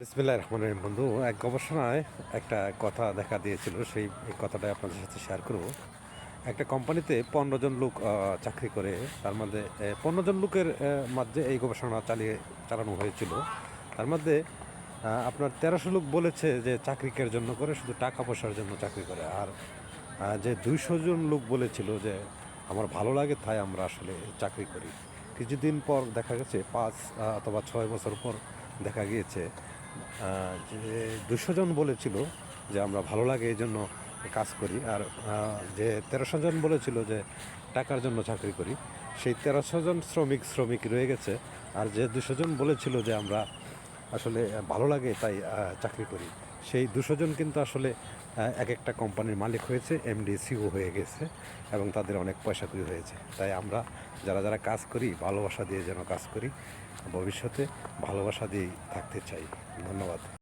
বিসমিল্লাহির রহমানির রহিম। বন্ধু, এক গবেষণায় একটা কথা দেখা দিয়েছিল, এই কথাটাই আপনাদের সাথে শেয়ার করব। একটা কোম্পানিতে 15 জন লোক চাকরি করে। তার মধ্যে 15 জন লোকের মধ্যে এই গবেষণা চালানো হয়েছিল। তার মধ্যে আপনার 1300 লোক বলেছে যে চাকরিকের জন্য করে, শুধু টাকা পয়সার জন্য চাকরি করে। আর যে 200 জন লোক বলেছিল যে আমার ভালো লাগে তাই আমরা আসলে চাকরি করি। কিছুদিন পর দেখা গেছে 5 অথবা 6 বছর পর দেখা গিয়েছে যে 200 জন বলেছিল যে আমরা ভালো লাগে এই জন্য কাজ করি। আর যে 1300 জন বলেছিল যে টাকার জন্য চাকরি করি, সেই 1300 জন শ্রমিক রয়ে গেছে। আর যে 200 জন বলেছিল যে আমরা আসলে ভালো লাগে তাই চাকরি করি, সেই 200 জন কিন্তু আসলে এক একটা কোম্পানির মালিক হয়েছে, এমডি সিও হয়ে গেছে এবং তাদের অনেক পয়সা করি হয়েছে। তাই আমরা যারা যারা কাজ করি ভালোবাসা দিয়ে যেন কাজ করি, ভবিষ্যতে ভালোবাসা দিয়েই থাকতে চাই। ধন্যবাদ।